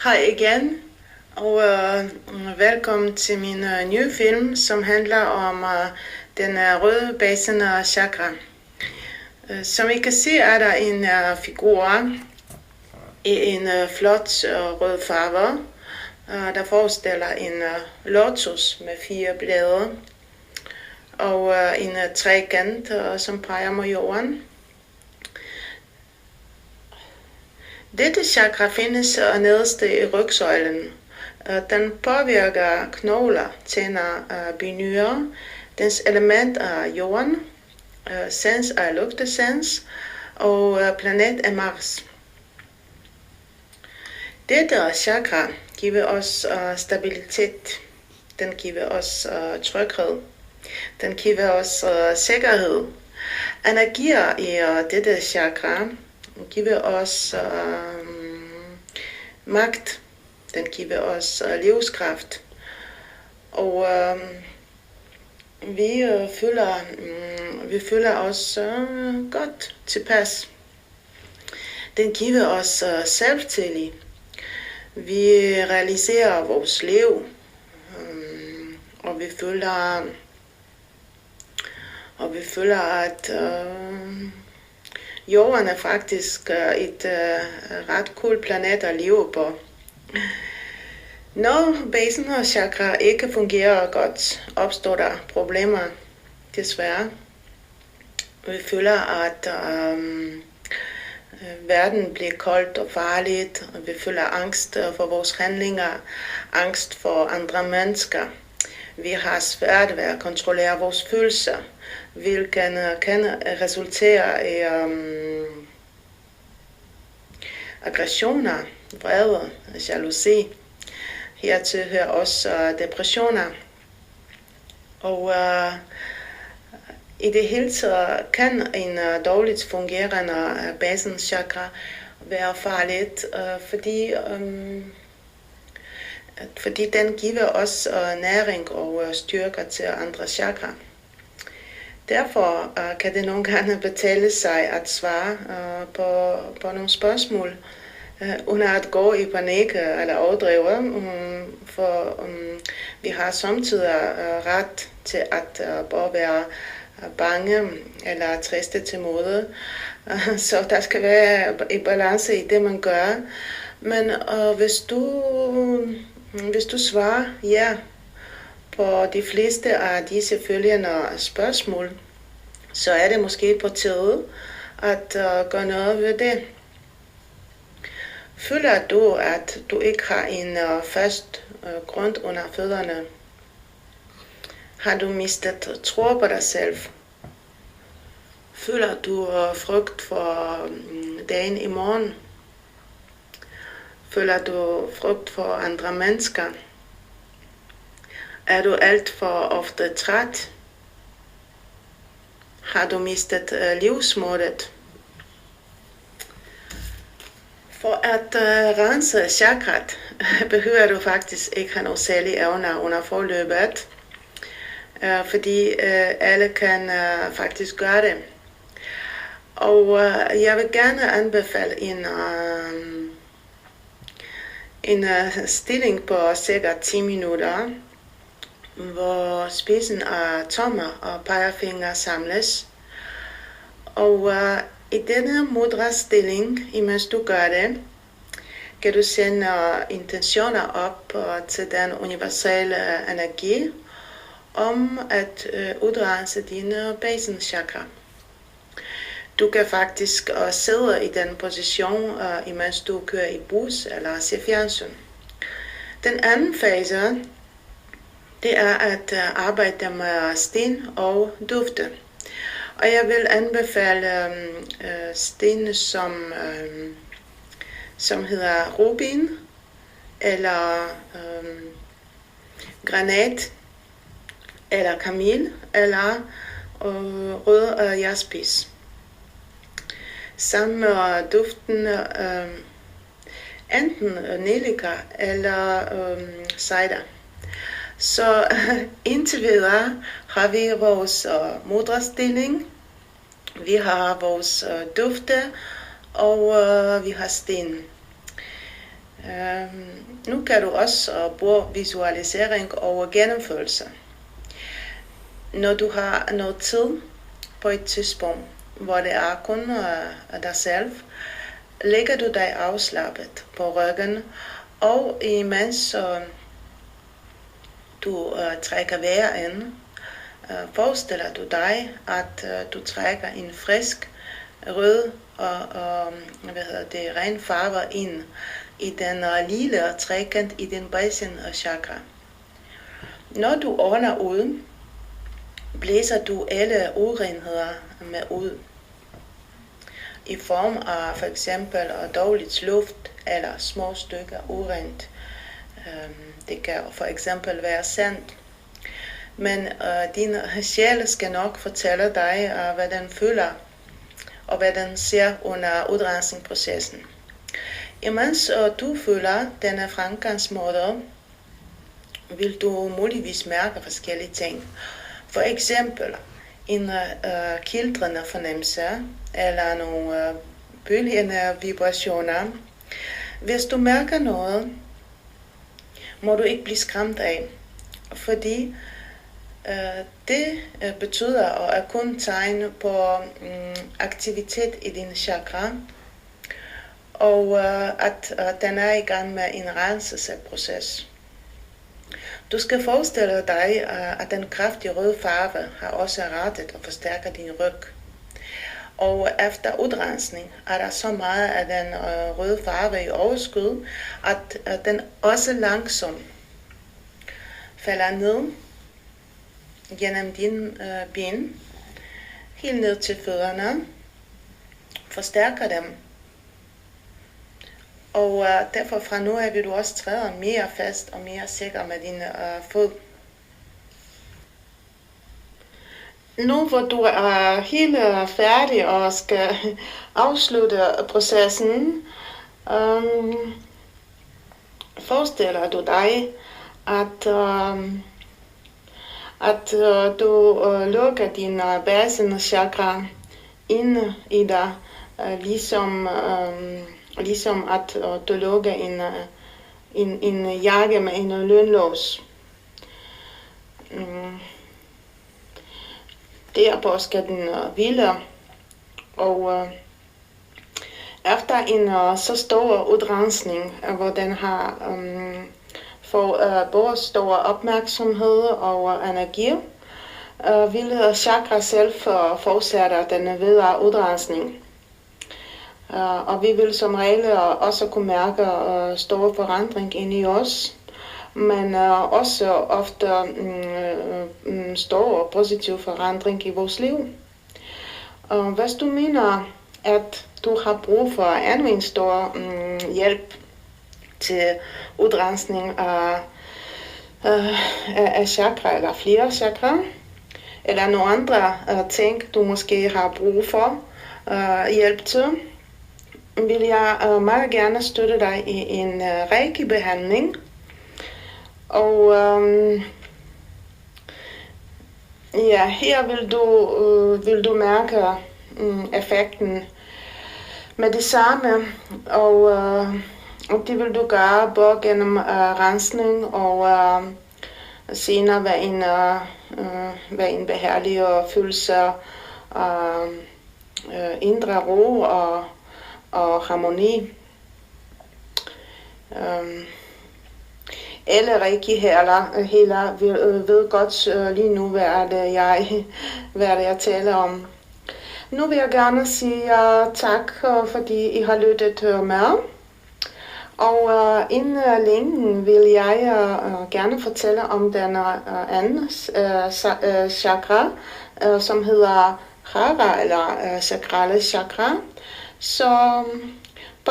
Hej igen, og velkommen til min nye film, som handler om den røde basen chakra. Som I kan se, er der en figur i en flot rød farve, der forestiller en lotus med 4 blade og en trekant, som peger mod jorden. Dette chakra findes nederst i rygsøjlen. Den påvirker knogler, tænder, binyrer. Dens element er jorden, sans er lugtesans, og planet er Mars. Dette chakra giver os stabilitet. Den giver os tryghed. Den giver os sikkerhed. Energier i dette chakra giver os magt. Den giver os livskraft. Og vi føler os godt tilpas. Den giver os selvtillid. Vi realiserer vores liv. Og vi føler at jorden er faktisk et ret cool planet at leve på. Når basen og chakra ikke fungerer godt, opstår der problemer, desværre. Vi føler, at verden bliver koldt og farligt, og vi føler angst for vores handlinger, angst for andre mennesker. Vi har svært ved at kontrollere vores følelser, hvilket kan resultere i aggressioner, vrede, jalousi. Hertil hører også depressioner. Og i det hele taget kan en dårligt fungerende basenchakra være farligt, fordi den giver os næring og styrker til andre chakra. Derfor kan det nogle gange betale sig at svare på nogle spørgsmål, uden at gå i panik eller overdrive, for vi har samtidig ret til at bare være bange eller triste til mode. Så der skal være en balance i det, man gør. Men hvis du svarer ja på de fleste af disse følgende spørgsmål, så er det måske på tide at gøre noget ved det. Føler du, at du ikke har en fast grund under fødderne? Har du mistet tro på dig selv? Føler du frygt for dagen i morgen? Føler du frygt for andre mennesker? Er du alt for ofte træt? Har du mistet livsmodet? For at rense chakrat behøver du faktisk ikke have nogle særlige evner under forløbet, fordi alle kan faktisk gøre det. Og jeg vil gerne anbefale en stilling på cirka 10 minutter, hvor spidsen af tommer og pegefinger samles. Og i denne mudra-stilling, imens du gør det, kan du sende intentioner op til den universelle energi om at udrense dine basenchakra. Du kan faktisk sidde i den position, imens du kører i bus eller ser fjernsyn. Den anden fase, det er at arbejde med sten og dufte. Og jeg vil anbefale sten, som hedder rubin, eller granat, eller kamel, eller rød jaspis. Sammen med duften enten nellika eller cider. Så indtil videre har vi vores mudra-stilling, vi har vores dufte, og vi har sten. Nu kan du også bruge visualisering og gennemførelse. Når du har noget tid på et tidspunkt, hvor det er kun dig selv, lægger du dig afslappet på ryggen, og imens du trækker vejret ind, forestiller du dig, at du trækker en frisk, rød og ren farve ind i den lille trekant i din basen chakra. Når du ånder ud, blæser du alle urenheder med ud. I form af for eksempel dårligt luft eller små stykker urent. Det kan for eksempel være sand. Men din sjæl skal nok fortælle dig, hvad den føler og hvad den ser under udrensningsprocessen. Imens du føler denne fremgangsmåde, vil du muligvis mærke forskellige ting. For eksempel en kildrende fornemmelse eller nogle bølgende vibrationer. Hvis du mærker noget, må du ikke blive skræmt af, fordi det betyder og er kun tegn på aktivitet i din chakra, og at den er i gang med en renselsesproces. Du skal forestille dig, at den kraftige røde farve har også rettet og forstærker din ryg. Og efter udrensning er der så meget af den røde farve i overskud, at den også langsomt falder ned gennem dine ben, helt ned til fødderne, forstærker dem. Og derfor fra nu af vil du også træde mere fast og mere sikker med din fod. Nu hvor du er helt færdig og skal afslutte processen, forestiller du dig, at du lukker din basenchakra inde i dig, ligesom at du lukker en jakke med en lynlås. Derpå skal den hvile, og efter en så stor udrensning, hvor den har får både stor opmærksomhed og energi, vil chakra selv fortsætte den videre udrensning. Og vi vil som regel også kunne mærke store forandring inde i os, men også ofte stor positiv forandring i vores liv. Hvis du mener, at du har brug for endnu en stor hjælp til udrensning af chakra eller flere chakra, eller nogle andre ting, du måske har brug for hjælp til, vil jeg meget gerne støtte dig i en reiki-behandling. Og her vil du mærke effekten med det samme, og det vil du gøre både gennem rensning og senere ved en beherlig følelse af indre ro og harmoni. Alle reiki-healere ved godt lige nu, hvad det jeg taler om. Nu vil jeg gerne sige tak, fordi I har lyttet med. Og inden længe vil jeg gerne fortælle om den anden chakra, som hedder Hara eller sakrale chakra. Så på